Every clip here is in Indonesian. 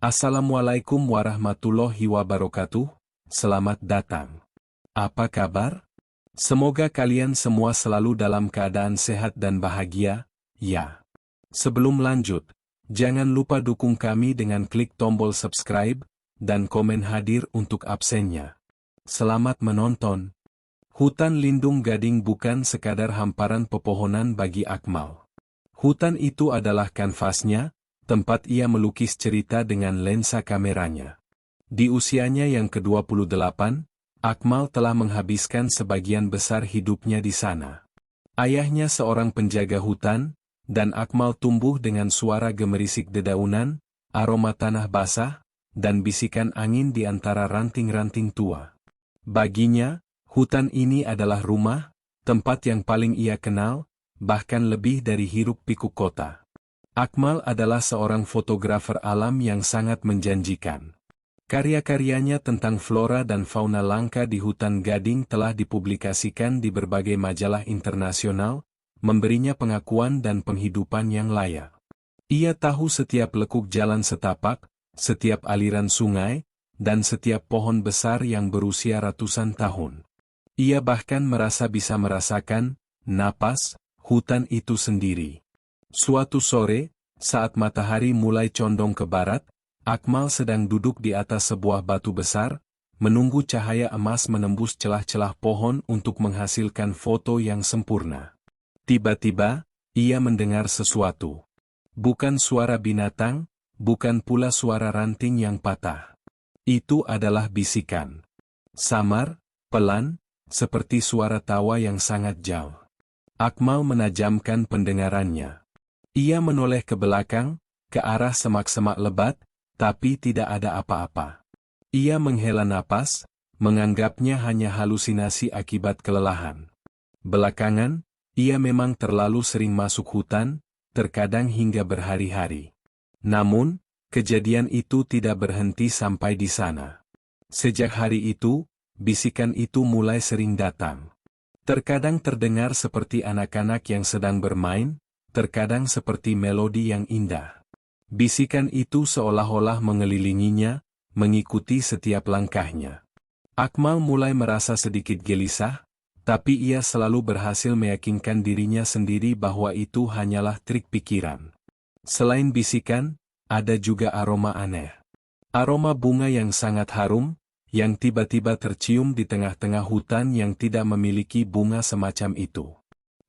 Assalamualaikum warahmatullahi wabarakatuh, selamat datang. Apa kabar? Semoga kalian semua selalu dalam keadaan sehat dan bahagia, ya. Sebelum lanjut, jangan lupa dukung kami dengan klik tombol subscribe, dan komen hadir untuk absennya. Selamat menonton. Hutan lindung Gading bukan sekadar hamparan pepohonan bagi Akmal. Hutan itu adalah kanvasnya, tempat ia melukis cerita dengan lensa kameranya. Di usianya yang ke-28, Akmal telah menghabiskan sebagian besar hidupnya di sana. Ayahnya seorang penjaga hutan, dan Akmal tumbuh dengan suara gemerisik dedaunan, aroma tanah basah, dan bisikan angin di antara ranting-ranting tua. Baginya, hutan ini adalah rumah, tempat yang paling ia kenal, bahkan lebih dari hiruk-pikuk kota. Akmal adalah seorang fotografer alam yang sangat menjanjikan. Karya-karyanya tentang flora dan fauna langka di hutan Gading telah dipublikasikan di berbagai majalah internasional, memberinya pengakuan dan penghidupan yang layak. Ia tahu setiap lekuk jalan setapak, setiap aliran sungai, dan setiap pohon besar yang berusia ratusan tahun. Ia bahkan merasa bisa merasakan napas hutan itu sendiri. Suatu sore, saat matahari mulai condong ke barat, Akmal sedang duduk di atas sebuah batu besar, menunggu cahaya emas menembus celah-celah pohon untuk menghasilkan foto yang sempurna. Tiba-tiba, ia mendengar sesuatu. Bukan suara binatang, bukan pula suara ranting yang patah. Itu adalah bisikan. Samar, pelan, seperti suara tawa yang sangat jauh. Akmal menajamkan pendengarannya. Ia menoleh ke belakang, ke arah semak-semak lebat, tapi tidak ada apa-apa. Ia menghela napas, menganggapnya hanya halusinasi akibat kelelahan. Belakangan, ia memang terlalu sering masuk hutan, terkadang hingga berhari-hari. Namun, kejadian itu tidak berhenti sampai di sana. Sejak hari itu, bisikan itu mulai sering datang. Terkadang terdengar seperti anak-anak yang sedang bermain, terkadang seperti melodi yang indah. Bisikan itu seolah-olah mengelilinginya, mengikuti setiap langkahnya. Akmal mulai merasa sedikit gelisah, tapi ia selalu berhasil meyakinkan dirinya sendiri bahwa itu hanyalah trik pikiran. Selain bisikan, ada juga aroma aneh. Aroma bunga yang sangat harum, yang tiba-tiba tercium di tengah-tengah hutan yang tidak memiliki bunga semacam itu.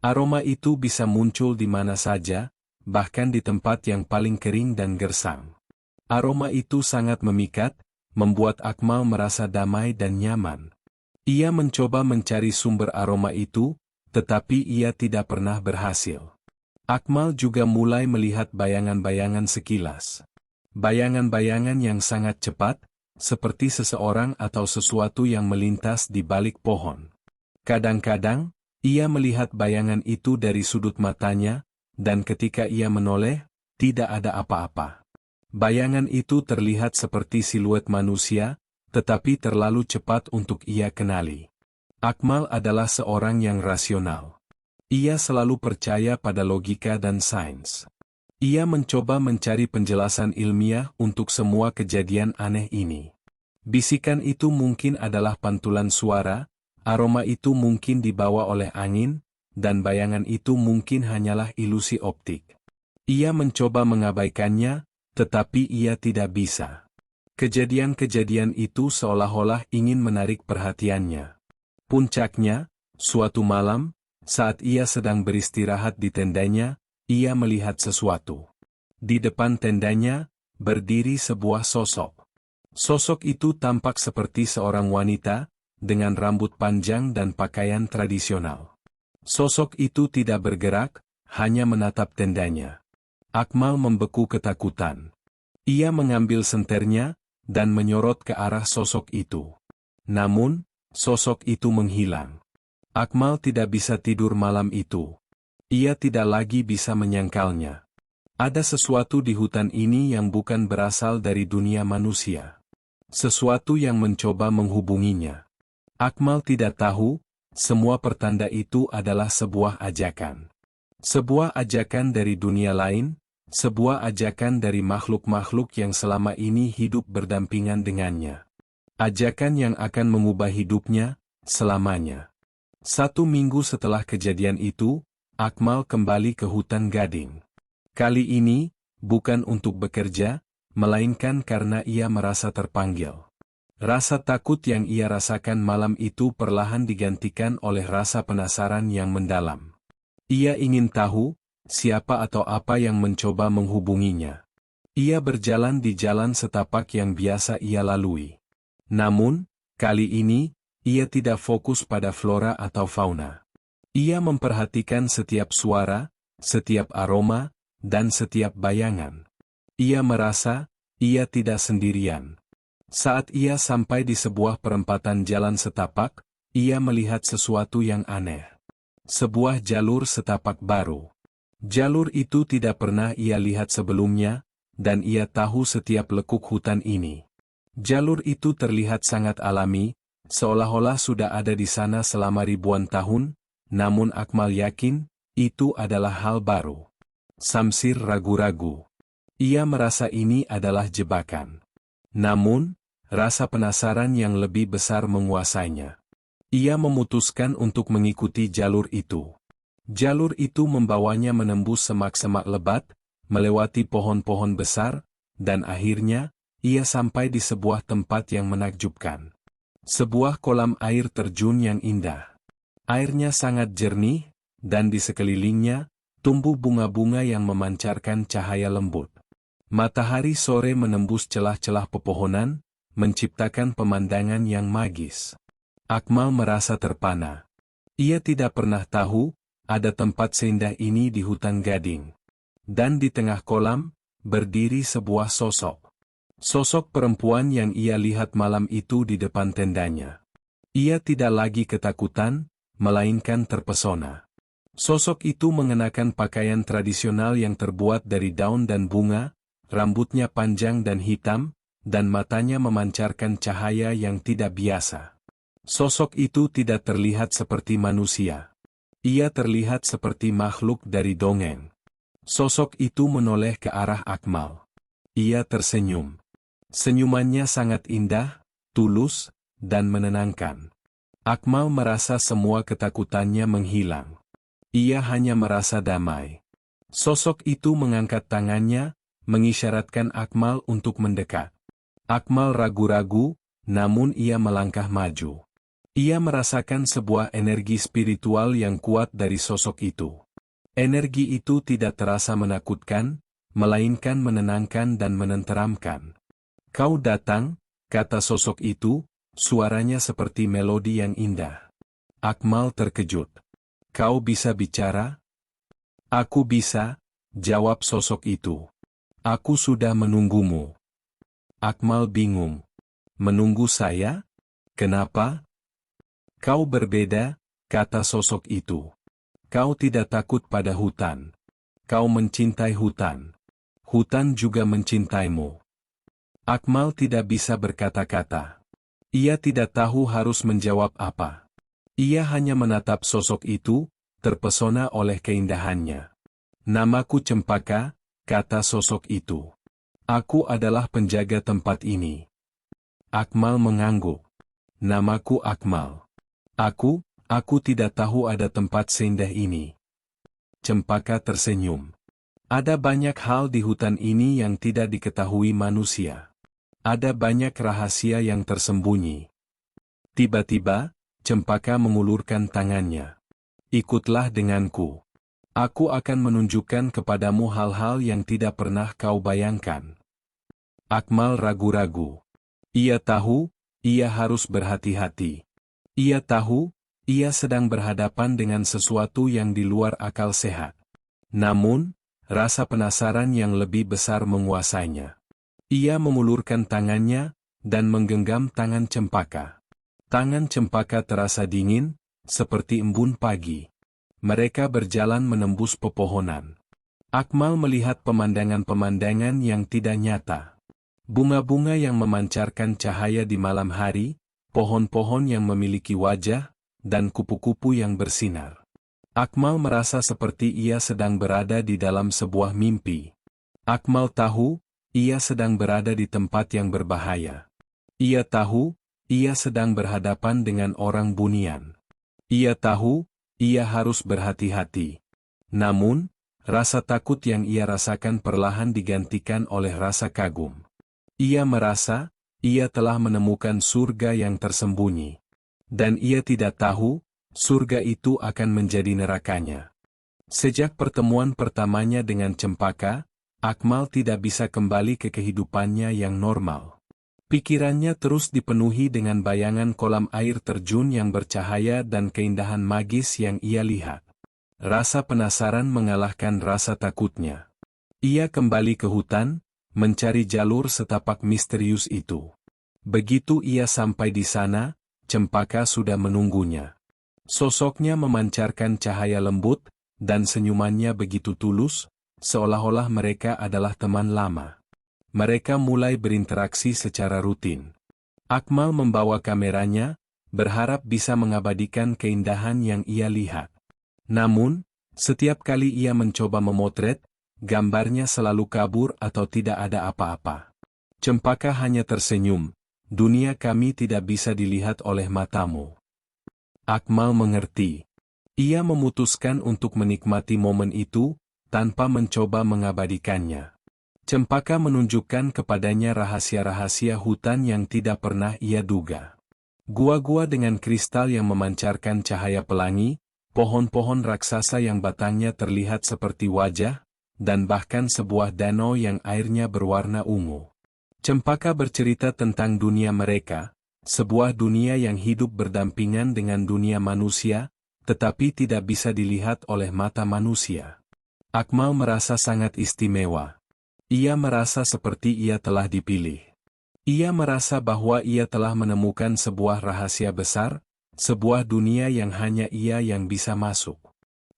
Aroma itu bisa muncul di mana saja, bahkan di tempat yang paling kering dan gersang. Aroma itu sangat memikat, membuat Akmal merasa damai dan nyaman. Ia mencoba mencari sumber aroma itu, tetapi ia tidak pernah berhasil. Akmal juga mulai melihat bayangan-bayangan sekilas. Bayangan-bayangan yang sangat cepat, seperti seseorang atau sesuatu yang melintas di balik pohon. Kadang-kadang, ia melihat bayangan itu dari sudut matanya, dan ketika ia menoleh, tidak ada apa-apa. Bayangan itu terlihat seperti siluet manusia, tetapi terlalu cepat untuk ia kenali. Akmal adalah seorang yang rasional. Ia selalu percaya pada logika dan sains. Ia mencoba mencari penjelasan ilmiah untuk semua kejadian aneh ini. Bisikan itu mungkin adalah pantulan suara, aroma itu mungkin dibawa oleh angin, dan bayangan itu mungkin hanyalah ilusi optik. Ia mencoba mengabaikannya, tetapi ia tidak bisa. Kejadian-kejadian itu seolah-olah ingin menarik perhatiannya. Puncaknya, suatu malam, saat ia sedang beristirahat di tendanya, ia melihat sesuatu. Di depan tendanya, berdiri sebuah sosok. Sosok itu tampak seperti seorang wanita, dengan rambut panjang dan pakaian tradisional. Sosok itu tidak bergerak, hanya menatap tendanya. Akmal membeku ketakutan. Ia mengambil senternya, dan menyorot ke arah sosok itu. Namun, sosok itu menghilang. Akmal tidak bisa tidur malam itu. Ia tidak lagi bisa menyangkalnya. Ada sesuatu di hutan ini yang bukan berasal dari dunia manusia. Sesuatu yang mencoba menghubunginya. Akmal tidak tahu, semua pertanda itu adalah sebuah ajakan. Sebuah ajakan dari dunia lain, Sebuah ajakan dari makhluk-makhluk yang selama ini hidup berdampingan dengannya. Ajakan yang akan mengubah hidupnya selamanya. 1 minggu setelah kejadian itu, Akmal kembali ke hutan Gading. Kali ini, bukan untuk bekerja, melainkan karena ia merasa terpanggil. Rasa takut yang ia rasakan malam itu perlahan digantikan oleh rasa penasaran yang mendalam. Ia ingin tahu, siapa atau apa yang mencoba menghubunginya. Ia berjalan di jalan setapak yang biasa ia lalui. Namun, kali ini, ia tidak fokus pada flora atau fauna. Ia memperhatikan setiap suara, setiap aroma, dan setiap bayangan. Ia merasa, ia tidak sendirian. Saat ia sampai di sebuah perempatan jalan setapak, ia melihat sesuatu yang aneh. Sebuah jalur setapak baru. Jalur itu tidak pernah ia lihat sebelumnya, dan ia tahu setiap lekuk hutan ini. Jalur itu terlihat sangat alami, seolah-olah sudah ada di sana selama ribuan tahun, namun Akmal yakin, itu adalah hal baru. Samsir ragu-ragu. Ia merasa ini adalah jebakan. Namun, rasa penasaran yang lebih besar menguasainya. Ia memutuskan untuk mengikuti jalur itu. Jalur itu membawanya menembus semak-semak lebat, melewati pohon-pohon besar, dan akhirnya, ia sampai di sebuah tempat yang menakjubkan. Sebuah kolam air terjun yang indah. Airnya sangat jernih, dan di sekelilingnya, tumbuh bunga-bunga yang memancarkan cahaya lembut. Matahari sore menembus celah-celah pepohonan, menciptakan pemandangan yang magis. Akmal merasa terpana. Ia tidak pernah tahu, ada tempat seindah ini di hutan Gading. Dan di tengah kolam, berdiri sebuah sosok. Sosok perempuan yang ia lihat malam itu di depan tendanya. Ia tidak lagi ketakutan, melainkan terpesona. Sosok itu mengenakan pakaian tradisional yang terbuat dari daun dan bunga, rambutnya panjang dan hitam, dan matanya memancarkan cahaya yang tidak biasa. Sosok itu tidak terlihat seperti manusia. Ia terlihat seperti makhluk dari dongeng. Sosok itu menoleh ke arah Akmal. Ia tersenyum. Senyumannya sangat indah, tulus, dan menenangkan. Akmal merasa semua ketakutannya menghilang. Ia hanya merasa damai. Sosok itu mengangkat tangannya, mengisyaratkan Akmal untuk mendekat. Akmal ragu-ragu, namun ia melangkah maju. Ia merasakan sebuah energi spiritual yang kuat dari sosok itu. Energi itu tidak terasa menakutkan, melainkan menenangkan dan menenteramkan. "Kau datang," kata sosok itu, suaranya seperti melodi yang indah. Akmal terkejut. "Kau bisa bicara?" "Aku bisa," jawab sosok itu. "Aku sudah menunggumu." Akmal bingung. "Menunggu saya? Kenapa?" "Kau berbeda," kata sosok itu. "Kau tidak takut pada hutan. Kau mencintai hutan. Hutan juga mencintaimu." Akmal tidak bisa berkata-kata. Ia tidak tahu harus menjawab apa. Ia hanya menatap sosok itu, terpesona oleh keindahannya. "Namaku Cempaka," kata sosok itu. "Aku adalah penjaga tempat ini." Akmal mengangguk. "Namaku Akmal. Aku tidak tahu ada tempat seindah ini." Cempaka tersenyum. "Ada banyak hal di hutan ini yang tidak diketahui manusia. Ada banyak rahasia yang tersembunyi." Tiba-tiba, Cempaka mengulurkan tangannya. "Ikutlah denganku. Aku akan menunjukkan kepadamu hal-hal yang tidak pernah kau bayangkan." Akmal ragu-ragu. Ia tahu, ia harus berhati-hati. Ia tahu, ia sedang berhadapan dengan sesuatu yang di luar akal sehat. Namun, rasa penasaran yang lebih besar menguasainya. Ia mengulurkan tangannya, dan menggenggam tangan Cempaka. Tangan Cempaka terasa dingin, seperti embun pagi. Mereka berjalan menembus pepohonan. Akmal melihat pemandangan-pemandangan yang tidak nyata. Bunga-bunga yang memancarkan cahaya di malam hari, pohon-pohon yang memiliki wajah, dan kupu-kupu yang bersinar. Akmal merasa seperti ia sedang berada di dalam sebuah mimpi. Akmal tahu, ia sedang berada di tempat yang berbahaya. Ia tahu, ia sedang berhadapan dengan orang bunian. Ia tahu, ia harus berhati-hati. Namun, rasa takut yang ia rasakan perlahan digantikan oleh rasa kagum. Ia merasa, ia telah menemukan surga yang tersembunyi. Dan ia tidak tahu, surga itu akan menjadi nerakanya. Sejak pertemuan pertamanya dengan Cempaka, Akmal tidak bisa kembali ke kehidupannya yang normal. Pikirannya terus dipenuhi dengan bayangan kolam air terjun yang bercahaya dan keindahan magis yang ia lihat. Rasa penasaran mengalahkan rasa takutnya. Ia kembali ke hutan, mencari jalur setapak misterius itu. Begitu ia sampai di sana, Cempaka sudah menunggunya. Sosoknya memancarkan cahaya lembut, dan senyumannya begitu tulus, seolah-olah mereka adalah teman lama. Mereka mulai berinteraksi secara rutin. Akmal membawa kameranya, berharap bisa mengabadikan keindahan yang ia lihat. Namun, setiap kali ia mencoba memotret, gambarnya selalu kabur atau tidak ada apa-apa. Cempaka hanya tersenyum, dunia kami tidak bisa dilihat oleh matamu. Akmal mengerti. Ia memutuskan untuk menikmati momen itu, tanpa mencoba mengabadikannya. Cempaka menunjukkan kepadanya rahasia-rahasia hutan yang tidak pernah ia duga. Gua-gua dengan kristal yang memancarkan cahaya pelangi, pohon-pohon raksasa yang batangnya terlihat seperti wajah, dan bahkan sebuah danau yang airnya berwarna ungu. Cempaka bercerita tentang dunia mereka, sebuah dunia yang hidup berdampingan dengan dunia manusia, tetapi tidak bisa dilihat oleh mata manusia. Akmal merasa sangat istimewa. Ia merasa seperti ia telah dipilih. Ia merasa bahwa ia telah menemukan sebuah rahasia besar, sebuah dunia yang hanya ia yang bisa masuk.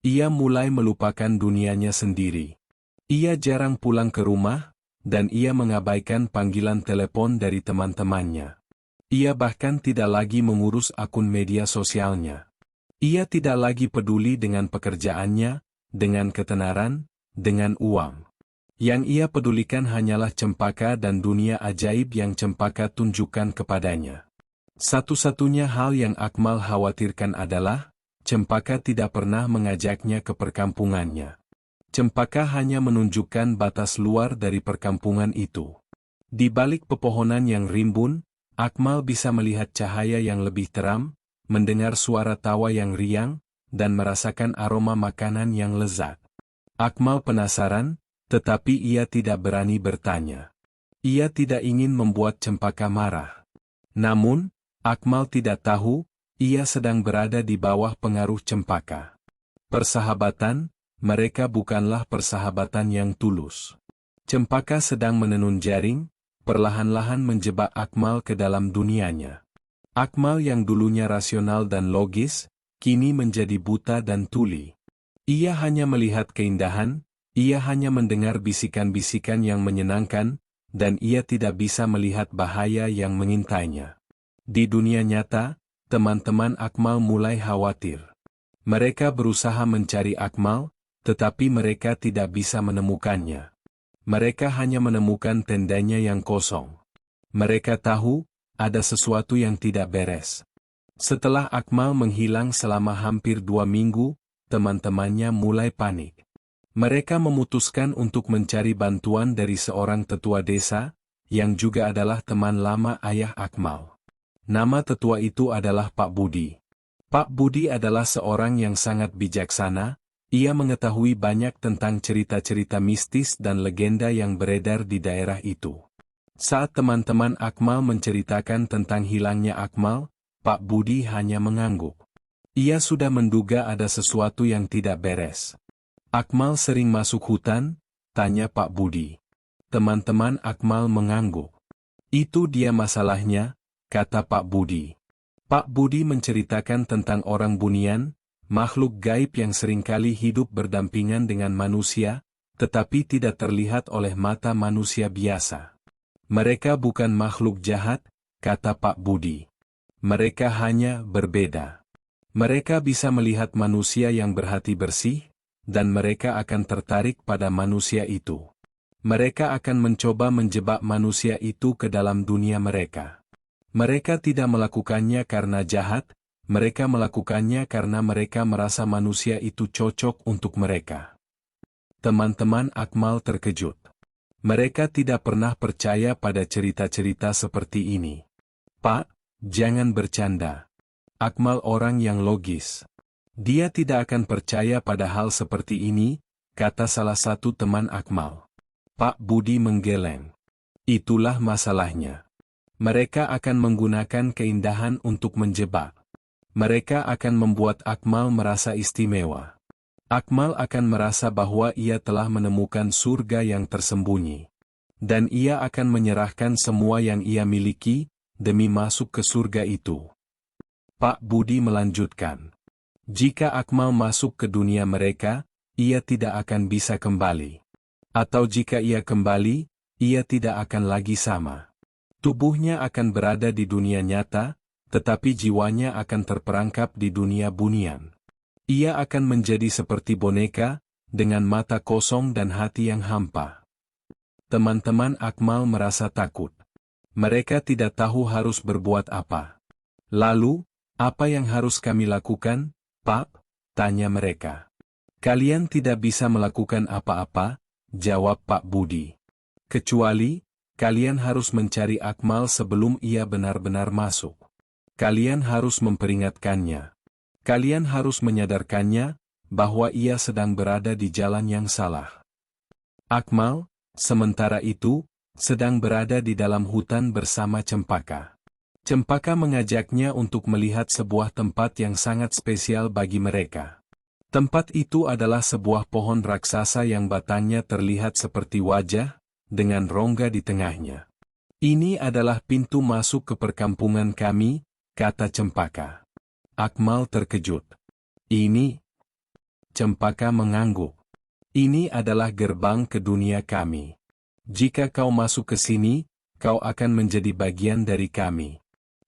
Ia mulai melupakan dunianya sendiri. Ia jarang pulang ke rumah, dan ia mengabaikan panggilan telepon dari teman-temannya. Ia bahkan tidak lagi mengurus akun media sosialnya. Ia tidak lagi peduli dengan pekerjaannya, dengan ketenaran, dengan uang. Yang ia pedulikan hanyalah Cempaka dan dunia ajaib yang Cempaka tunjukkan kepadanya. Satu-satunya hal yang Akmal khawatirkan adalah, Cempaka tidak pernah mengajaknya ke perkampungannya. Cempaka hanya menunjukkan batas luar dari perkampungan itu. Di balik pepohonan yang rimbun, Akmal bisa melihat cahaya yang lebih terang, mendengar suara tawa yang riang, dan merasakan aroma makanan yang lezat. Akmal penasaran, tetapi ia tidak berani bertanya. Ia tidak ingin membuat Cempaka marah. Namun, Akmal tidak tahu, ia sedang berada di bawah pengaruh Cempaka. Persahabatan, mereka bukanlah persahabatan yang tulus. Cempaka sedang menenun jaring, perlahan-lahan menjebak Akmal ke dalam dunianya. Akmal yang dulunya rasional dan logis, kini menjadi buta dan tuli. Ia hanya melihat keindahan, ia hanya mendengar bisikan-bisikan yang menyenangkan, dan ia tidak bisa melihat bahaya yang mengintainya. Di dunia nyata, teman-teman Akmal mulai khawatir. Mereka berusaha mencari Akmal, tetapi mereka tidak bisa menemukannya. Mereka hanya menemukan tendanya yang kosong. Mereka tahu, ada sesuatu yang tidak beres. Setelah Akmal menghilang selama hampir 2 minggu, teman-temannya mulai panik. Mereka memutuskan untuk mencari bantuan dari seorang tetua desa, yang juga adalah teman lama ayah Akmal. Nama tetua itu adalah Pak Budi. Pak Budi adalah seorang yang sangat bijaksana, ia mengetahui banyak tentang cerita-cerita mistis dan legenda yang beredar di daerah itu. Saat teman-teman Akmal menceritakan tentang hilangnya Akmal, Pak Budi hanya mengangguk. Ia sudah menduga ada sesuatu yang tidak beres. Akmal sering masuk hutan? Tanya Pak Budi. Teman-teman Akmal mengangguk. Itu dia masalahnya, kata Pak Budi. Pak Budi menceritakan tentang orang bunian, makhluk gaib yang seringkali hidup berdampingan dengan manusia, tetapi tidak terlihat oleh mata manusia biasa. Mereka bukan makhluk jahat, kata Pak Budi. Mereka hanya berbeda. Mereka bisa melihat manusia yang berhati bersih, dan mereka akan tertarik pada manusia itu. Mereka akan mencoba menjebak manusia itu ke dalam dunia mereka. Mereka tidak melakukannya karena jahat, mereka melakukannya karena mereka merasa manusia itu cocok untuk mereka. Teman-teman Akmal terkejut. Mereka tidak pernah percaya pada cerita-cerita seperti ini. Pak, jangan bercanda. Akmal orang yang logis. Dia tidak akan percaya pada hal seperti ini, kata salah satu teman Akmal. Pak Budi menggeleng. Itulah masalahnya. Mereka akan menggunakan keindahan untuk menjebak. Mereka akan membuat Akmal merasa istimewa. Akmal akan merasa bahwa ia telah menemukan surga yang tersembunyi. Dan ia akan menyerahkan semua yang ia miliki, demi masuk ke surga itu. Pak Budi melanjutkan. Jika Akmal masuk ke dunia mereka, ia tidak akan bisa kembali. Atau jika ia kembali, ia tidak akan lagi sama. Tubuhnya akan berada di dunia nyata, tetapi jiwanya akan terperangkap di dunia bunian. Ia akan menjadi seperti boneka, dengan mata kosong dan hati yang hampa. Teman-teman Akmal merasa takut. Mereka tidak tahu harus berbuat apa. Lalu, apa yang harus kami lakukan, Pak? Tanya mereka. Kalian tidak bisa melakukan apa-apa, jawab Pak Budi. Kecuali, kalian harus mencari Akmal sebelum ia benar-benar masuk. Kalian harus memperingatkannya. Kalian harus menyadarkannya, bahwa ia sedang berada di jalan yang salah. Akmal, sementara itu, sedang berada di dalam hutan bersama Cempaka. Cempaka mengajaknya untuk melihat sebuah tempat yang sangat spesial bagi mereka. Tempat itu adalah sebuah pohon raksasa yang batangnya terlihat seperti wajah, dengan rongga di tengahnya. Ini adalah pintu masuk ke perkampungan kami, kata Cempaka. Akmal terkejut. Ini? Cempaka mengangguk. Ini adalah gerbang ke dunia kami. Jika kau masuk ke sini, kau akan menjadi bagian dari kami.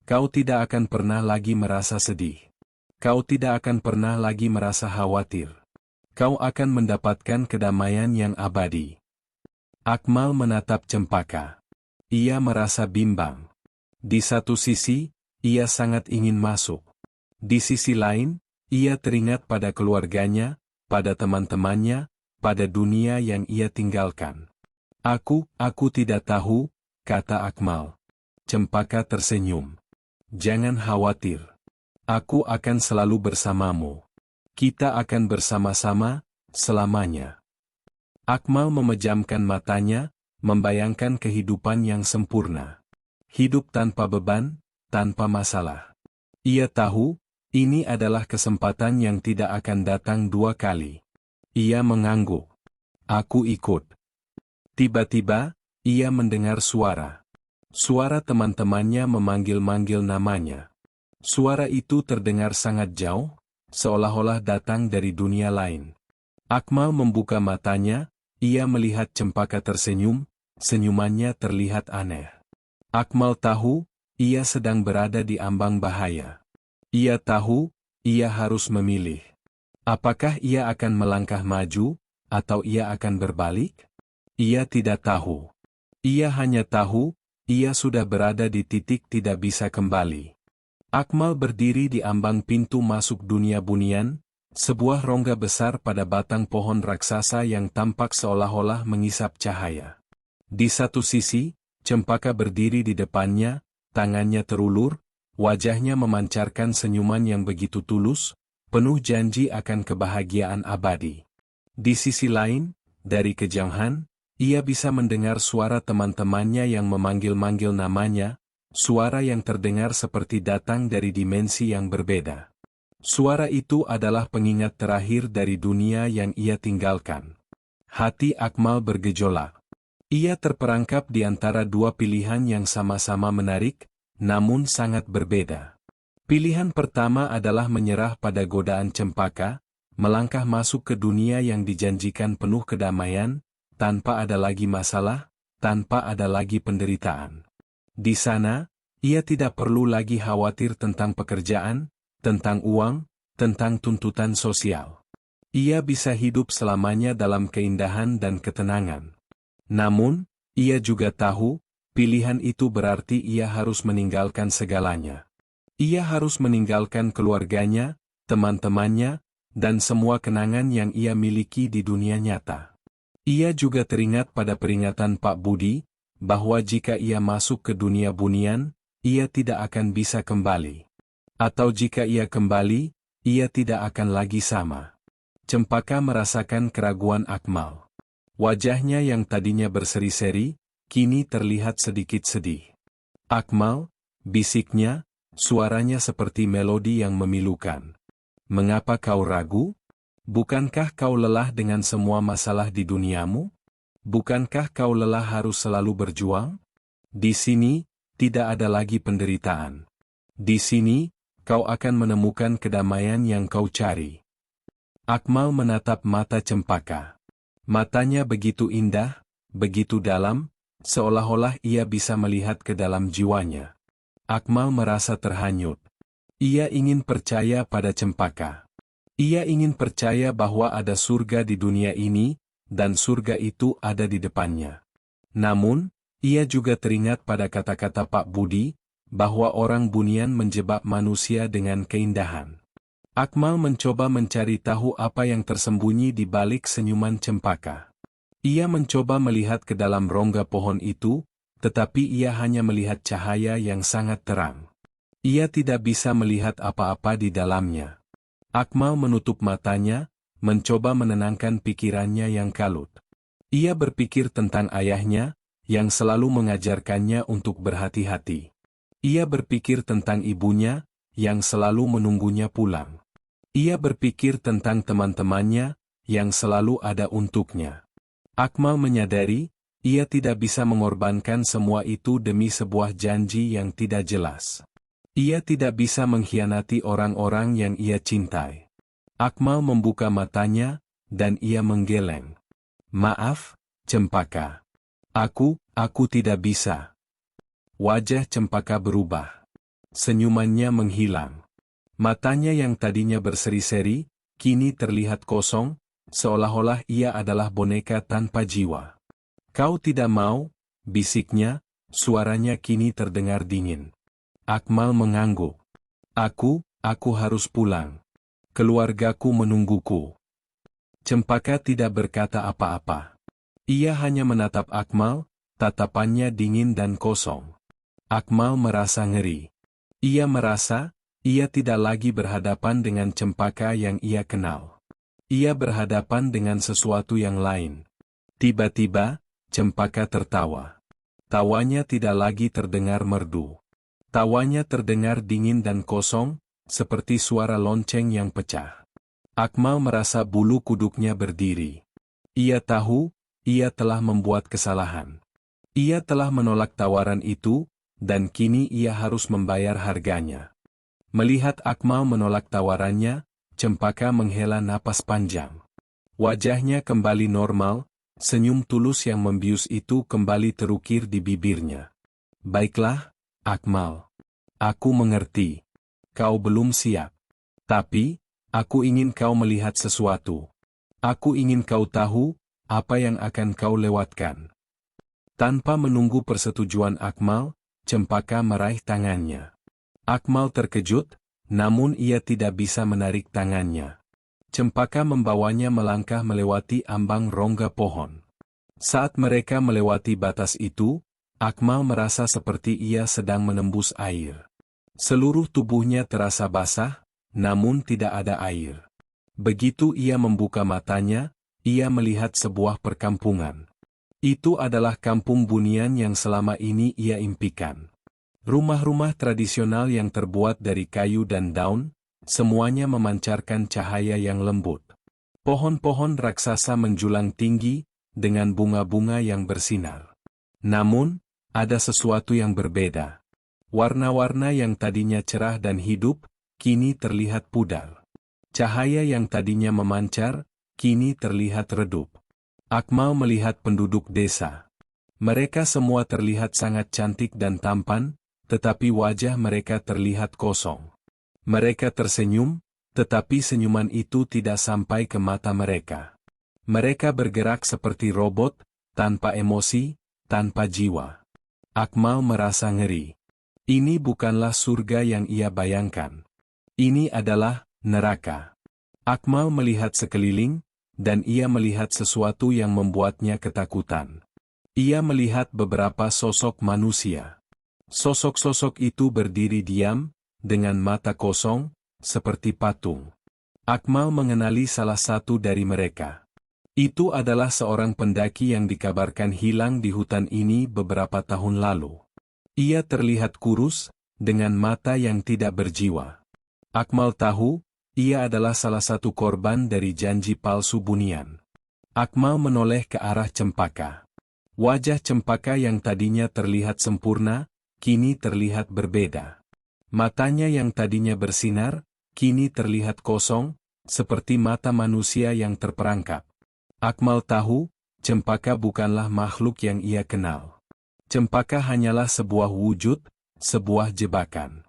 Kau tidak akan pernah lagi merasa sedih. Kau tidak akan pernah lagi merasa khawatir. Kau akan mendapatkan kedamaian yang abadi. Akmal menatap Cempaka. Ia merasa bimbang. Di satu sisi, ia sangat ingin masuk. Di sisi lain, ia teringat pada keluarganya, pada teman-temannya, pada dunia yang ia tinggalkan. Aku tidak tahu, kata Akmal. Cempaka tersenyum. Jangan khawatir. Aku akan selalu bersamamu. Kita akan bersama-sama, selamanya. Akmal memejamkan matanya, membayangkan kehidupan yang sempurna. Hidup tanpa beban, tanpa masalah. Ia tahu, ini adalah kesempatan yang tidak akan datang dua kali. Ia mengangguk. Aku ikut. Tiba-tiba, ia mendengar suara. Suara teman-temannya memanggil-manggil namanya. Suara itu terdengar sangat jauh, seolah-olah datang dari dunia lain. Akmal membuka matanya, ia melihat Cempaka tersenyum, senyumannya terlihat aneh. Akmal tahu, ia sedang berada di ambang bahaya. Ia tahu, ia harus memilih. Apakah ia akan melangkah maju, atau ia akan berbalik? Ia tidak tahu. Ia hanya tahu, ia sudah berada di titik tidak bisa kembali. Akmal berdiri di ambang pintu masuk dunia bunian, sebuah rongga besar pada batang pohon raksasa yang tampak seolah-olah mengisap cahaya. Di satu sisi, Cempaka berdiri di depannya, tangannya terulur, wajahnya memancarkan senyuman yang begitu tulus, penuh janji akan kebahagiaan abadi. Di sisi lain, dari kejauhan, ia bisa mendengar suara teman-temannya yang memanggil-manggil namanya, suara yang terdengar seperti datang dari dimensi yang berbeda. Suara itu adalah pengingat terakhir dari dunia yang ia tinggalkan. Hati Akmal bergejolak. Ia terperangkap di antara dua pilihan yang sama-sama menarik, namun sangat berbeda. Pilihan pertama adalah menyerah pada godaan Cempaka, melangkah masuk ke dunia yang dijanjikan penuh kedamaian, tanpa ada lagi masalah, tanpa ada lagi penderitaan. Di sana, ia tidak perlu lagi khawatir tentang pekerjaan, tentang uang, tentang tuntutan sosial. Ia bisa hidup selamanya dalam keindahan dan ketenangan. Namun, ia juga tahu, pilihan itu berarti ia harus meninggalkan segalanya. Ia harus meninggalkan keluarganya, teman-temannya, dan semua kenangan yang ia miliki di dunia nyata. Ia juga teringat pada peringatan Pak Budi, bahwa jika ia masuk ke dunia bunian, ia tidak akan bisa kembali. Atau jika ia kembali, ia tidak akan lagi sama. Cempaka merasakan keraguan Akmal. Wajahnya yang tadinya berseri-seri, kini terlihat sedikit sedih. Akmal, bisiknya, suaranya seperti melodi yang memilukan. Mengapa kau ragu? Bukankah kau lelah dengan semua masalah di duniamu? Bukankah kau lelah harus selalu berjuang? Di sini, tidak ada lagi penderitaan. Di sini, kau akan menemukan kedamaian yang kau cari. Akmal menatap mata Cempaka. Matanya begitu indah, begitu dalam, seolah-olah ia bisa melihat ke dalam jiwanya. Akmal merasa terhanyut. Ia ingin percaya pada Cempaka. Ia ingin percaya bahwa ada surga di dunia ini, dan surga itu ada di depannya. Namun, ia juga teringat pada kata-kata Pak Budi, bahwa orang bunian menjebak manusia dengan keindahan. Akmal mencoba mencari tahu apa yang tersembunyi di balik senyuman Cempaka. Ia mencoba melihat ke dalam rongga pohon itu, tetapi ia hanya melihat cahaya yang sangat terang. Ia tidak bisa melihat apa-apa di dalamnya. Akmal menutup matanya, mencoba menenangkan pikirannya yang kalut. Ia berpikir tentang ayahnya, yang selalu mengajarkannya untuk berhati-hati. Ia berpikir tentang ibunya, yang selalu menunggunya pulang. Ia berpikir tentang teman-temannya, yang selalu ada untuknya. Akmal menyadari, ia tidak bisa mengorbankan semua itu demi sebuah janji yang tidak jelas. Ia tidak bisa mengkhianati orang-orang yang ia cintai. Akmal membuka matanya, dan ia menggeleng. Maaf, Cempaka. Aku tidak bisa. Wajah Cempaka berubah. Senyumannya menghilang. Matanya yang tadinya berseri-seri, kini terlihat kosong, seolah-olah ia adalah boneka tanpa jiwa. Kau tidak mau, bisiknya, suaranya kini terdengar dingin. Akmal mengangguk. Aku harus pulang. Keluargaku menungguku. Cempaka tidak berkata apa-apa. Ia hanya menatap Akmal, tatapannya dingin dan kosong. Akmal merasa ngeri. Ia merasa, ia tidak lagi berhadapan dengan Cempaka yang ia kenal. Ia berhadapan dengan sesuatu yang lain. Tiba-tiba, Cempaka tertawa. Tawanya tidak lagi terdengar merdu. Tawanya terdengar dingin dan kosong, seperti suara lonceng yang pecah. Akmal merasa bulu kuduknya berdiri. Ia tahu, ia telah membuat kesalahan. Ia telah menolak tawaran itu, dan kini ia harus membayar harganya. Melihat Akmal menolak tawarannya, Cempaka menghela napas panjang. Wajahnya kembali normal, senyum tulus yang membius itu kembali terukir di bibirnya. Baiklah, Akmal. Aku mengerti. Kau belum siap. Tapi, aku ingin kau melihat sesuatu. Aku ingin kau tahu, apa yang akan kau lewatkan. Tanpa menunggu persetujuan Akmal, Cempaka meraih tangannya. Akmal terkejut, namun ia tidak bisa menarik tangannya. Cempaka membawanya melangkah melewati ambang rongga pohon. Saat mereka melewati batas itu, Akmal merasa seperti ia sedang menembus air. Seluruh tubuhnya terasa basah, namun tidak ada air. Begitu ia membuka matanya, ia melihat sebuah perkampungan. Itu adalah kampung bunian yang selama ini ia impikan. Rumah-rumah tradisional yang terbuat dari kayu dan daun, semuanya memancarkan cahaya yang lembut. Pohon-pohon raksasa menjulang tinggi, dengan bunga-bunga yang bersinar. Namun, ada sesuatu yang berbeda. Warna-warna yang tadinya cerah dan hidup, kini terlihat pudar. Cahaya yang tadinya memancar, kini terlihat redup. Akmal melihat penduduk desa. Mereka semua terlihat sangat cantik dan tampan, tetapi wajah mereka terlihat kosong. Mereka tersenyum, tetapi senyuman itu tidak sampai ke mata mereka. Mereka bergerak seperti robot, tanpa emosi, tanpa jiwa. Akmal merasa ngeri. Ini bukanlah surga yang ia bayangkan. Ini adalah neraka. Akmal melihat sekeliling, dan ia melihat sesuatu yang membuatnya ketakutan. Ia melihat beberapa sosok manusia. Sosok-sosok itu berdiri diam, dengan mata kosong, seperti patung. Akmal mengenali salah satu dari mereka. Itu adalah seorang pendaki yang dikabarkan hilang di hutan ini beberapa tahun lalu. Ia terlihat kurus, dengan mata yang tidak berjiwa. Akmal tahu, ia adalah salah satu korban dari janji palsu Bunian. Akmal menoleh ke arah Cempaka. Wajah Cempaka yang tadinya terlihat sempurna, kini terlihat berbeda. Matanya yang tadinya bersinar, kini terlihat kosong, seperti mata manusia yang terperangkap. Akmal tahu, Cempaka bukanlah makhluk yang ia kenal. Cempaka hanyalah sebuah wujud, sebuah jebakan.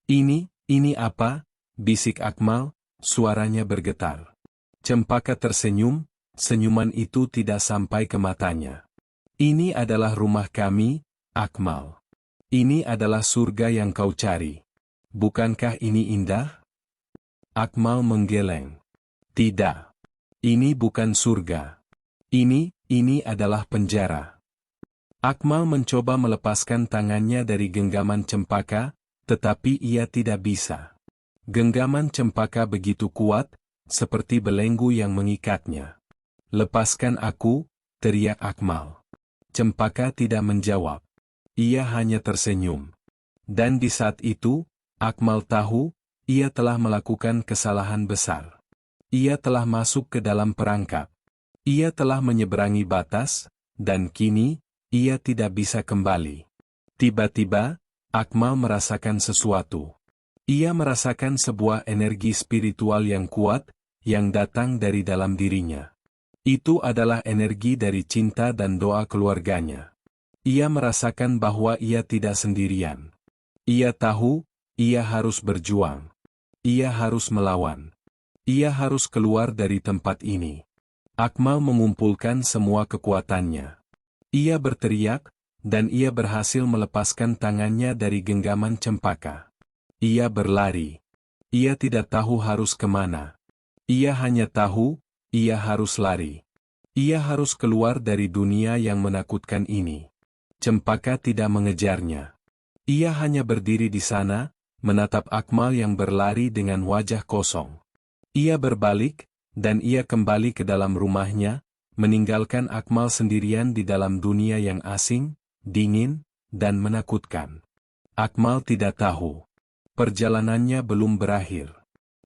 Ini apa? Bisik Akmal, suaranya bergetar. Cempaka tersenyum, senyuman itu tidak sampai ke matanya. Ini adalah rumah kami, Akmal. Ini adalah surga yang kau cari. Bukankah ini indah? Akmal menggeleng. Tidak. Ini bukan surga. Ini adalah penjara. Akmal mencoba melepaskan tangannya dari genggaman Cempaka, tetapi ia tidak bisa. Genggaman Cempaka begitu kuat, seperti belenggu yang mengikatnya. Lepaskan aku, teriak Akmal. Cempaka tidak menjawab. Ia hanya tersenyum. Dan di saat itu, Akmal tahu, ia telah melakukan kesalahan besar. Ia telah masuk ke dalam perangkap. Ia telah menyeberangi batas, dan kini, ia tidak bisa kembali. Tiba-tiba, Akmal merasakan sesuatu. Ia merasakan sebuah energi spiritual yang kuat, yang datang dari dalam dirinya. Itu adalah energi dari cinta dan doa keluarganya. Ia merasakan bahwa ia tidak sendirian. Ia tahu, ia harus berjuang. Ia harus melawan. Ia harus keluar dari tempat ini. Akmal mengumpulkan semua kekuatannya. Ia berteriak, dan ia berhasil melepaskan tangannya dari genggaman Cempaka. Ia berlari. Ia tidak tahu harus kemana. Ia hanya tahu, ia harus lari. Ia harus keluar dari dunia yang menakutkan ini. Cempaka tidak mengejarnya. Ia hanya berdiri di sana, menatap Akmal yang berlari dengan wajah kosong. Ia berbalik, dan ia kembali ke dalam rumahnya, meninggalkan Akmal sendirian di dalam dunia yang asing, dingin, dan menakutkan. Akmal tidak tahu. Perjalanannya belum berakhir.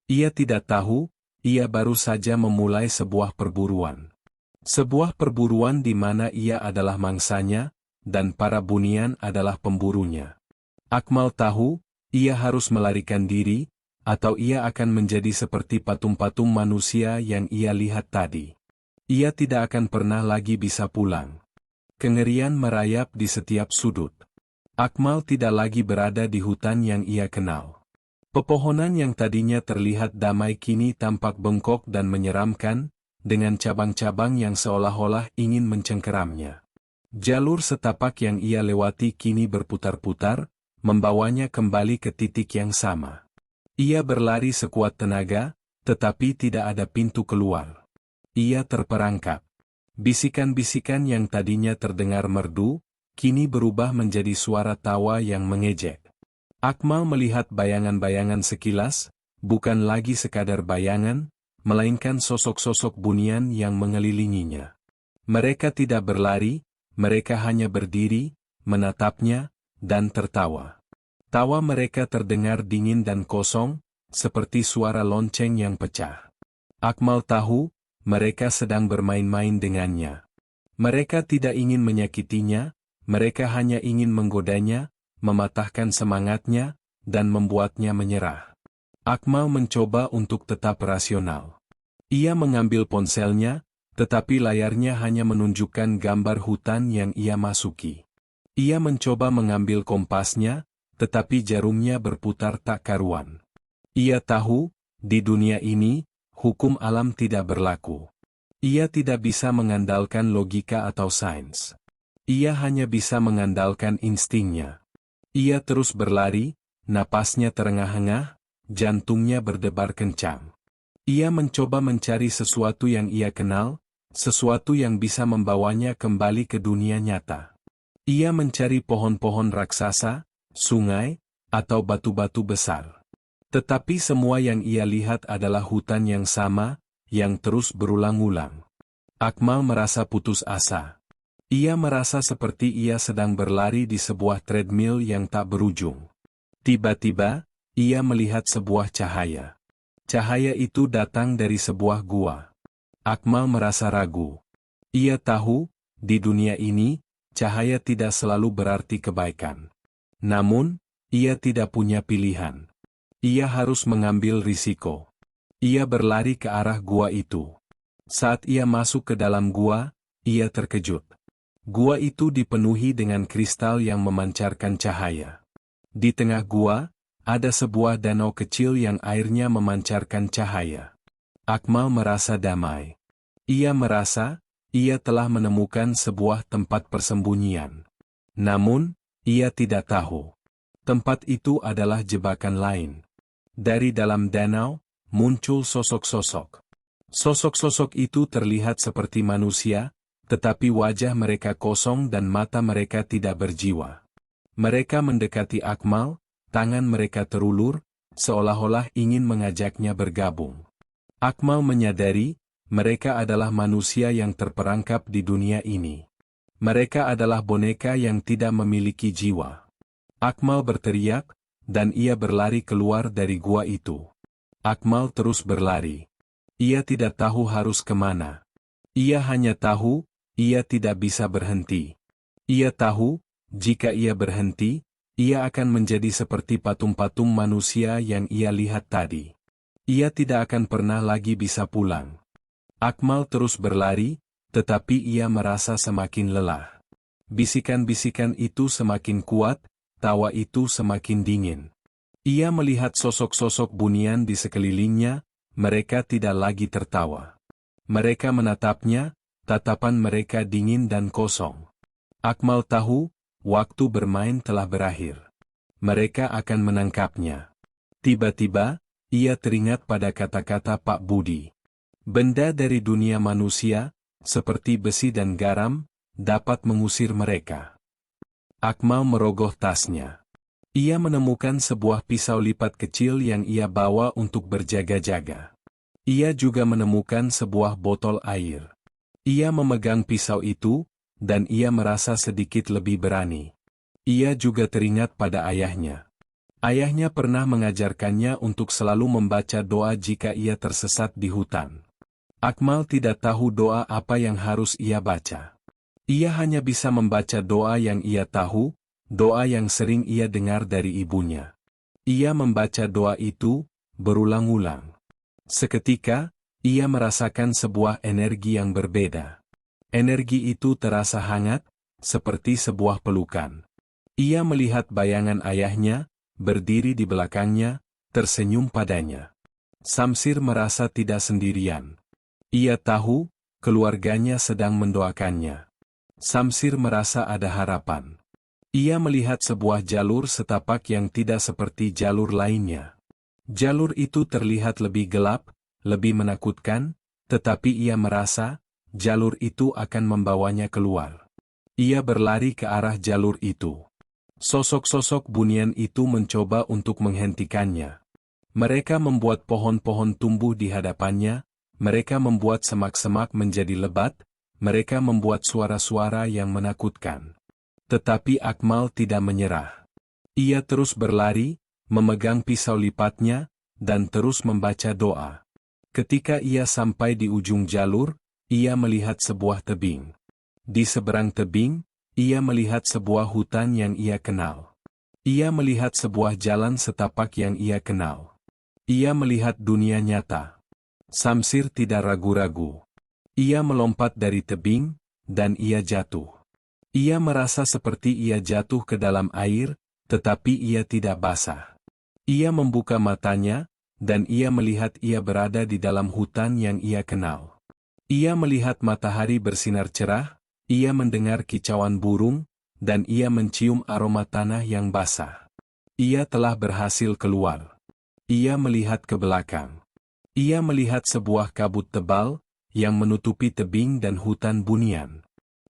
Ia tidak tahu, ia baru saja memulai sebuah perburuan. Sebuah perburuan di mana ia adalah mangsanya, dan para Bunian adalah pemburunya. Akmal tahu, ia harus melarikan diri, atau ia akan menjadi seperti patung-patung manusia yang ia lihat tadi. Ia tidak akan pernah lagi bisa pulang. Kengerian merayap di setiap sudut. Akmal tidak lagi berada di hutan yang ia kenal. Pepohonan yang tadinya terlihat damai kini tampak bengkok dan menyeramkan, dengan cabang-cabang yang seolah-olah ingin mencengkeramnya. Jalur setapak yang ia lewati kini berputar-putar, membawanya kembali ke titik yang sama. Ia berlari sekuat tenaga, tetapi tidak ada pintu keluar. Ia terperangkap. Bisikan-bisikan yang tadinya terdengar merdu, kini berubah menjadi suara tawa yang mengejek. Akmal melihat bayangan-bayangan sekilas, bukan lagi sekadar bayangan, melainkan sosok-sosok Bunian yang mengelilinginya. Mereka tidak berlari, mereka hanya berdiri, menatapnya, dan tertawa. Tawa mereka terdengar dingin dan kosong, seperti suara lonceng yang pecah. Akmal tahu, mereka sedang bermain-main dengannya. Mereka tidak ingin menyakitinya, mereka hanya ingin menggodanya, mematahkan semangatnya, dan membuatnya menyerah. Akmal mencoba untuk tetap rasional. Ia mengambil ponselnya, tetapi layarnya hanya menunjukkan gambar hutan yang ia masuki. Ia mencoba mengambil kompasnya, tetapi jarumnya berputar tak karuan. Ia tahu, di dunia ini, hukum alam tidak berlaku. Ia tidak bisa mengandalkan logika atau sains. Ia hanya bisa mengandalkan instingnya. Ia terus berlari, napasnya terengah-engah, jantungnya berdebar kencang. Ia mencoba mencari sesuatu yang ia kenal, sesuatu yang bisa membawanya kembali ke dunia nyata. Ia mencari pohon-pohon raksasa, sungai, atau batu-batu besar. Tetapi semua yang ia lihat adalah hutan yang sama, yang terus berulang-ulang. Akmal merasa putus asa. Ia merasa seperti ia sedang berlari di sebuah treadmill yang tak berujung. Tiba-tiba, ia melihat sebuah cahaya. Cahaya itu datang dari sebuah gua. Akmal merasa ragu. Ia tahu, di dunia ini, cahaya tidak selalu berarti kebaikan. Namun, ia tidak punya pilihan. Ia harus mengambil risiko. Ia berlari ke arah gua itu. Saat ia masuk ke dalam gua, ia terkejut. Gua itu dipenuhi dengan kristal yang memancarkan cahaya. Di tengah gua, ada sebuah danau kecil yang airnya memancarkan cahaya. Akmal merasa damai. Ia merasa, ia telah menemukan sebuah tempat persembunyian. Namun, ia tidak tahu. Tempat itu adalah jebakan lain. Dari dalam danau, muncul sosok-sosok. Sosok-sosok itu terlihat seperti manusia, tetapi wajah mereka kosong dan mata mereka tidak berjiwa. Mereka mendekati Akmal, tangan mereka terulur, seolah-olah ingin mengajaknya bergabung. Akmal menyadari, mereka adalah manusia yang terperangkap di dunia ini. Mereka adalah boneka yang tidak memiliki jiwa. Akmal berteriak, dan ia berlari keluar dari gua itu. Akmal terus berlari. Ia tidak tahu harus kemana. Ia hanya tahu, ia tidak bisa berhenti. Ia tahu, jika ia berhenti, ia akan menjadi seperti patung-patung manusia yang ia lihat tadi. Ia tidak akan pernah lagi bisa pulang. Akmal terus berlari, tetapi ia merasa semakin lelah. Bisikan-bisikan itu semakin kuat, tawa itu semakin dingin. Ia melihat sosok-sosok bunian di sekelilingnya, mereka tidak lagi tertawa. Mereka menatapnya, tatapan mereka dingin dan kosong. Akmal tahu, waktu bermain telah berakhir. Mereka akan menangkapnya. Tiba-tiba, ia teringat pada kata-kata Pak Budi. Benda dari dunia manusia, seperti besi dan garam, dapat mengusir mereka. Akmal merogoh tasnya. Ia menemukan sebuah pisau lipat kecil yang ia bawa untuk berjaga-jaga. Ia juga menemukan sebuah botol air. Ia memegang pisau itu, dan ia merasa sedikit lebih berani. Ia juga teringat pada ayahnya. Ayahnya pernah mengajarkannya untuk selalu membaca doa jika ia tersesat di hutan. Akmal tidak tahu doa apa yang harus ia baca. Ia hanya bisa membaca doa yang ia tahu, doa yang sering ia dengar dari ibunya. Ia membaca doa itu, berulang-ulang. Seketika, ia merasakan sebuah energi yang berbeda. Energi itu terasa hangat, seperti sebuah pelukan. Ia melihat bayangan ayahnya, berdiri di belakangnya, tersenyum padanya. Samsir merasa tidak sendirian. Ia tahu, keluarganya sedang mendoakannya. Samsir merasa ada harapan. Ia melihat sebuah jalur setapak yang tidak seperti jalur lainnya. Jalur itu terlihat lebih gelap, lebih menakutkan, tetapi ia merasa, jalur itu akan membawanya keluar. Ia berlari ke arah jalur itu. Sosok-sosok bunian itu mencoba untuk menghentikannya. Mereka membuat pohon-pohon tumbuh di hadapannya, mereka membuat semak-semak menjadi lebat, mereka membuat suara-suara yang menakutkan. Tetapi Akmal tidak menyerah. Ia terus berlari, memegang pisau lipatnya, dan terus membaca doa. Ketika ia sampai di ujung jalur, ia melihat sebuah tebing. Di seberang tebing, ia melihat sebuah hutan yang ia kenal. Ia melihat sebuah jalan setapak yang ia kenal. Ia melihat dunia nyata. Samsir tidak ragu-ragu. Ia melompat dari tebing, dan ia jatuh. Ia merasa seperti ia jatuh ke dalam air, tetapi ia tidak basah. Ia membuka matanya, dan ia melihat ia berada di dalam hutan yang ia kenal. Ia melihat matahari bersinar cerah, ia mendengar kicauan burung, dan ia mencium aroma tanah yang basah. Ia telah berhasil keluar. Ia melihat ke belakang. Ia melihat sebuah kabut tebal, yang menutupi tebing dan hutan bunian.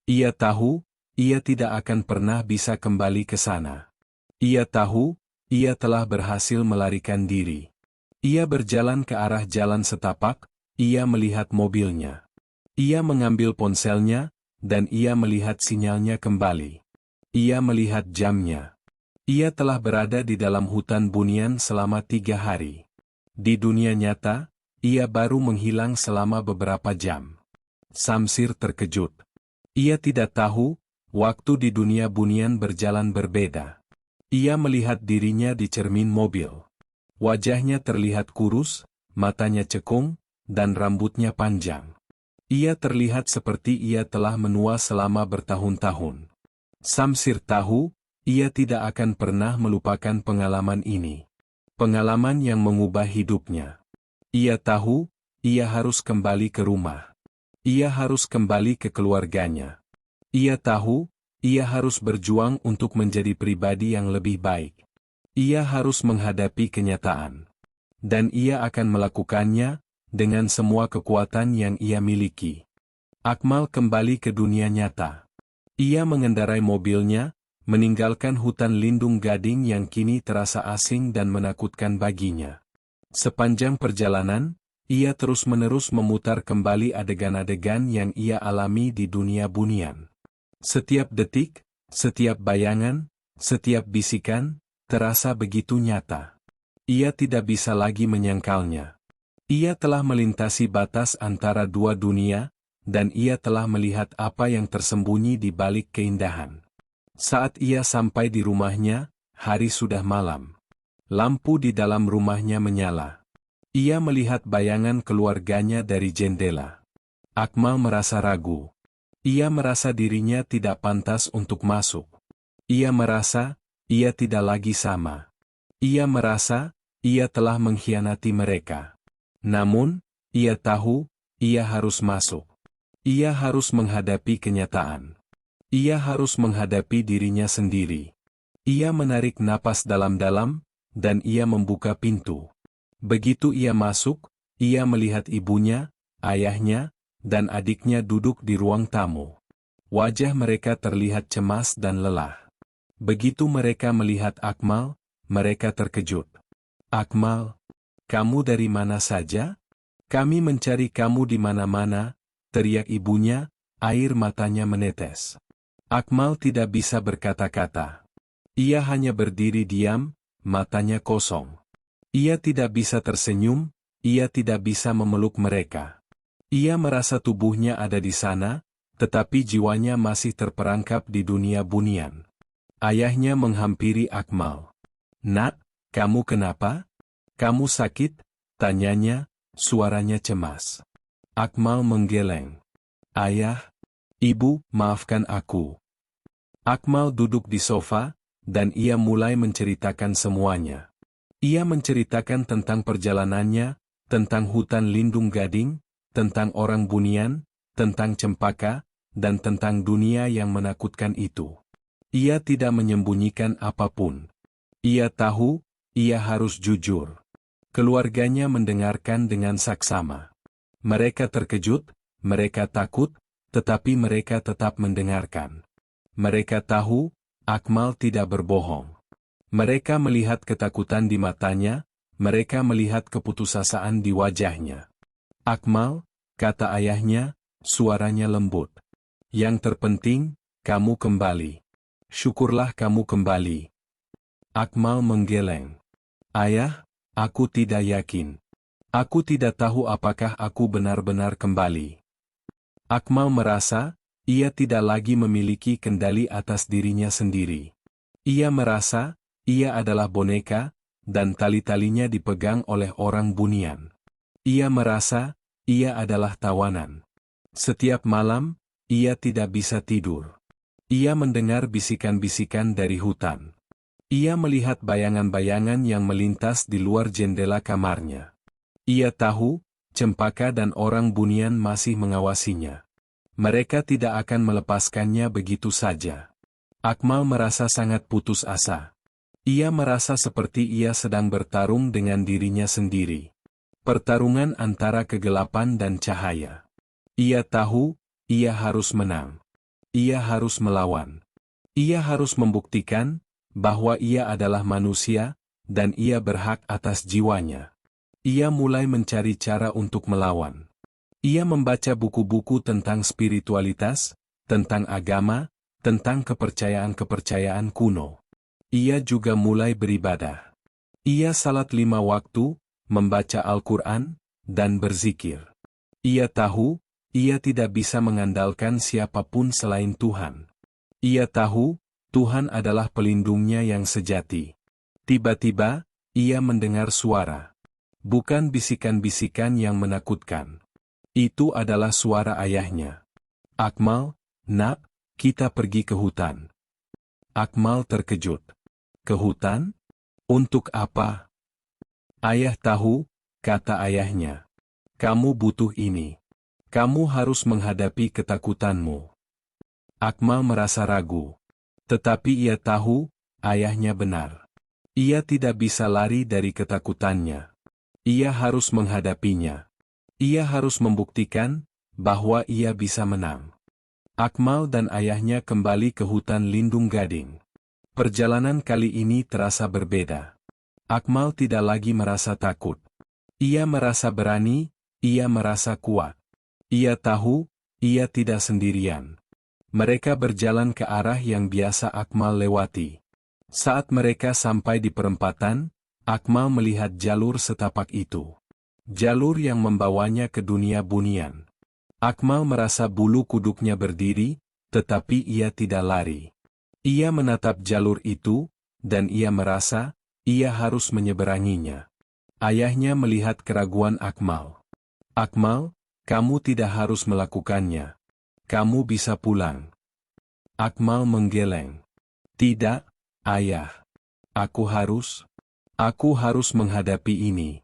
Ia tahu, ia tidak akan pernah bisa kembali ke sana. Ia tahu, ia telah berhasil melarikan diri. Ia berjalan ke arah jalan setapak, ia melihat mobilnya. Ia mengambil ponselnya, dan ia melihat sinyalnya kembali. Ia melihat jamnya. Ia telah berada di dalam hutan bunian selama 3 hari. Di dunia nyata, ia baru menghilang selama beberapa jam. Samsir terkejut. Ia tidak tahu, waktu di dunia bunian berjalan berbeda. Ia melihat dirinya di cermin mobil. Wajahnya terlihat kurus, matanya cekung, dan rambutnya panjang. Ia terlihat seperti ia telah menua selama bertahun-tahun. Samsir tahu, ia tidak akan pernah melupakan pengalaman ini. Pengalaman yang mengubah hidupnya. Ia tahu, ia harus kembali ke rumah. Ia harus kembali ke keluarganya. Ia tahu, ia harus berjuang untuk menjadi pribadi yang lebih baik. Ia harus menghadapi kenyataan. Dan ia akan melakukannya, dengan semua kekuatan yang ia miliki. Akmal kembali ke dunia nyata. Ia mengendarai mobilnya, meninggalkan hutan lindung gading yang kini terasa asing dan menakutkan baginya. Sepanjang perjalanan, ia terus-menerus memutar kembali adegan-adegan yang ia alami di dunia bunian. Setiap detik, setiap bayangan, setiap bisikan, terasa begitu nyata. Ia tidak bisa lagi menyangkalnya. Ia telah melintasi batas antara dua dunia, dan ia telah melihat apa yang tersembunyi di balik keindahan. Saat ia sampai di rumahnya, hari sudah malam. Lampu di dalam rumahnya menyala. Ia melihat bayangan keluarganya dari jendela. Akmal merasa ragu. Ia merasa dirinya tidak pantas untuk masuk. Ia merasa, ia tidak lagi sama. Ia merasa, ia telah mengkhianati mereka. Namun, ia tahu, ia harus masuk. Ia harus menghadapi kenyataan. Ia harus menghadapi dirinya sendiri. Ia menarik napas dalam-dalam, dan ia membuka pintu. Begitu ia masuk, ia melihat ibunya, ayahnya, dan adiknya duduk di ruang tamu. Wajah mereka terlihat cemas dan lelah. Begitu mereka melihat Akmal, mereka terkejut. "Akmal, kamu dari mana saja? Kami mencari kamu di mana-mana," teriak ibunya, air matanya menetes. Akmal tidak bisa berkata-kata. Ia hanya berdiri diam, matanya kosong. Ia tidak bisa tersenyum, ia tidak bisa memeluk mereka. Ia merasa tubuhnya ada di sana, tetapi jiwanya masih terperangkap di dunia bunian. Ayahnya menghampiri Akmal. "Nak, kamu kenapa? Kamu sakit?" tanyanya, suaranya cemas. Akmal menggeleng. "Ayah, Ibu, maafkan aku." Akmal duduk di sofa, dan ia mulai menceritakan semuanya. Ia menceritakan tentang perjalanannya, tentang hutan lindung gading, tentang orang bunian, tentang cempaka, dan tentang dunia yang menakutkan itu. Ia tidak menyembunyikan apapun. Ia tahu, ia harus jujur. Keluarganya mendengarkan dengan saksama. Mereka terkejut, mereka takut, tetapi mereka tetap mendengarkan. Mereka tahu, Akmal tidak berbohong. Mereka melihat ketakutan di matanya, mereka melihat keputusasaan di wajahnya. "Akmal," kata ayahnya, suaranya lembut. "Yang terpenting, kamu kembali. Syukurlah kamu kembali." Akmal menggeleng. "Ayah, aku tidak yakin. Aku tidak tahu apakah aku benar-benar kembali." Akmal merasa, ia tidak lagi memiliki kendali atas dirinya sendiri. Ia merasa, ia adalah boneka, dan tali-talinya dipegang oleh orang bunian. Ia merasa, ia adalah tawanan. Setiap malam, ia tidak bisa tidur. Ia mendengar bisikan-bisikan dari hutan. Ia melihat bayangan-bayangan yang melintas di luar jendela kamarnya. Ia tahu, Cempaka dan orang Bunian masih mengawasinya. Mereka tidak akan melepaskannya begitu saja. Akmal merasa sangat putus asa. Ia merasa seperti ia sedang bertarung dengan dirinya sendiri. Pertarungan antara kegelapan dan cahaya. Ia tahu, ia harus menang. Ia harus melawan. Ia harus membuktikan bahwa ia adalah manusia, dan ia berhak atas jiwanya. Ia mulai mencari cara untuk melawan. Ia membaca buku-buku tentang spiritualitas, tentang agama, tentang kepercayaan-kepercayaan kuno. Ia juga mulai beribadah. Ia salat 5 waktu, membaca Al-Quran, dan berzikir. Ia tahu, ia tidak bisa mengandalkan siapapun selain Tuhan. Ia tahu, Tuhan adalah pelindungnya yang sejati. Tiba-tiba, ia mendengar suara. Bukan bisikan-bisikan yang menakutkan. Itu adalah suara ayahnya. Akmal, nak, kita pergi ke hutan. Akmal terkejut. Ke hutan? Untuk apa? Ayah tahu, kata ayahnya. Kamu butuh ini. Kamu harus menghadapi ketakutanmu. Akmal merasa ragu. Tetapi ia tahu, ayahnya benar. Ia tidak bisa lari dari ketakutannya. Ia harus menghadapinya. Ia harus membuktikan bahwa ia bisa menang. Akmal dan ayahnya kembali ke hutan lindung gading. Perjalanan kali ini terasa berbeda. Akmal tidak lagi merasa takut. Ia merasa berani, ia merasa kuat. Ia tahu, ia tidak sendirian. Mereka berjalan ke arah yang biasa Akmal lewati. Saat mereka sampai di perempatan, Akmal melihat jalur setapak itu. Jalur yang membawanya ke dunia Bunian. Akmal merasa bulu kuduknya berdiri, tetapi ia tidak lari. Ia menatap jalur itu, dan ia merasa, ia harus menyeberanginya. Ayahnya melihat keraguan Akmal. Akmal, kamu tidak harus melakukannya. Kamu bisa pulang. Akmal menggeleng. Tidak, ayah. Aku harus menghadapi ini.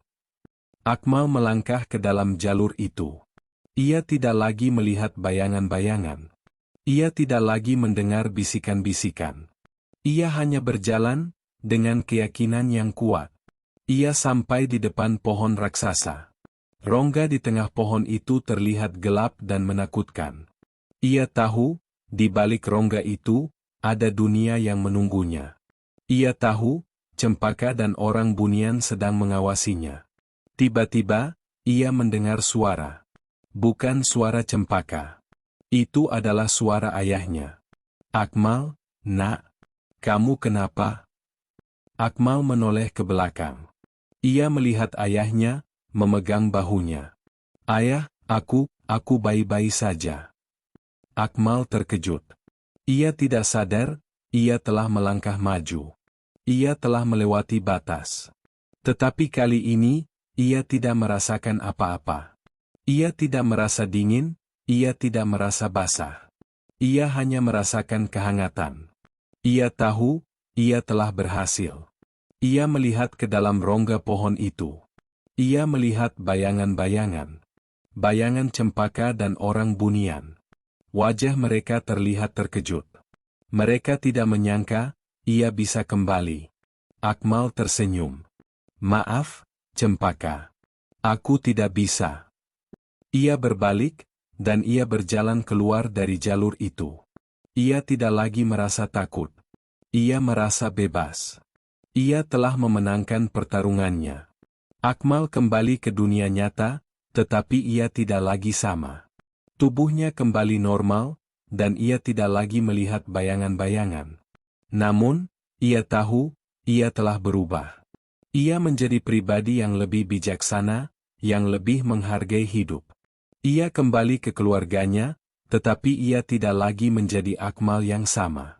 Akmal melangkah ke dalam jalur itu. Ia tidak lagi melihat bayangan-bayangan. Ia tidak lagi mendengar bisikan-bisikan. Ia hanya berjalan, dengan keyakinan yang kuat. Ia sampai di depan pohon raksasa. Rongga di tengah pohon itu terlihat gelap dan menakutkan. Ia tahu, di balik rongga itu, ada dunia yang menunggunya. Ia tahu, Cempaka dan orang Bunian sedang mengawasinya. Tiba-tiba, ia mendengar suara. Bukan suara Cempaka. Itu adalah suara ayahnya. Akmal, nak, kamu kenapa? Akmal menoleh ke belakang. Ia melihat ayahnya, memegang bahunya. Ayah, aku baik-baik saja. Akmal terkejut. Ia tidak sadar, ia telah melangkah maju. Ia telah melewati batas. Tetapi kali ini, ia tidak merasakan apa-apa. Ia tidak merasa dingin, ia tidak merasa basah. Ia hanya merasakan kehangatan. Ia tahu, ia telah berhasil. Ia melihat ke dalam rongga pohon itu. Ia melihat bayangan-bayangan. Bayangan Cempaka dan orang Bunian. Wajah mereka terlihat terkejut. Mereka tidak menyangka, ia bisa kembali. Akmal tersenyum. Maaf, Cempaka. Aku tidak bisa. Ia berbalik, dan ia berjalan keluar dari jalur itu. Ia tidak lagi merasa takut. Ia merasa bebas. Ia telah memenangkan pertarungannya. Akmal kembali ke dunia nyata, tetapi ia tidak lagi sama. Tubuhnya kembali normal, dan ia tidak lagi melihat bayangan-bayangan. Namun, ia tahu, ia telah berubah. Ia menjadi pribadi yang lebih bijaksana, yang lebih menghargai hidup. Ia kembali ke keluarganya, tetapi ia tidak lagi menjadi Akmal yang sama.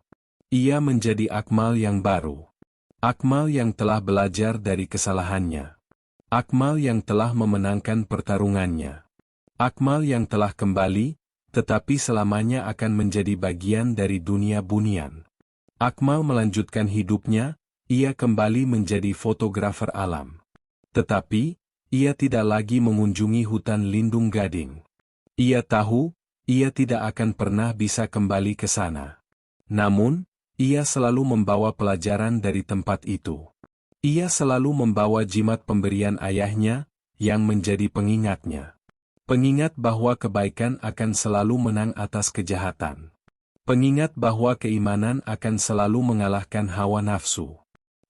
Ia menjadi Akmal yang baru. Akmal yang telah belajar dari kesalahannya. Akmal yang telah memenangkan pertarungannya. Akmal yang telah kembali, tetapi selamanya akan menjadi bagian dari dunia Bunian. Akmal melanjutkan hidupnya, ia kembali menjadi fotografer alam. Tetapi, ia tidak lagi mengunjungi hutan lindung Gading. Ia tahu, ia tidak akan pernah bisa kembali ke sana. Namun, ia selalu membawa pelajaran dari tempat itu. Ia selalu membawa jimat pemberian ayahnya, yang menjadi pengingatnya. Pengingat bahwa kebaikan akan selalu menang atas kejahatan. Pengingat bahwa keimanan akan selalu mengalahkan hawa nafsu.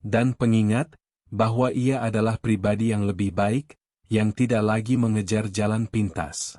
Dan pengingat bahwa ia adalah pribadi yang lebih baik, yang tidak lagi mengejar jalan pintas.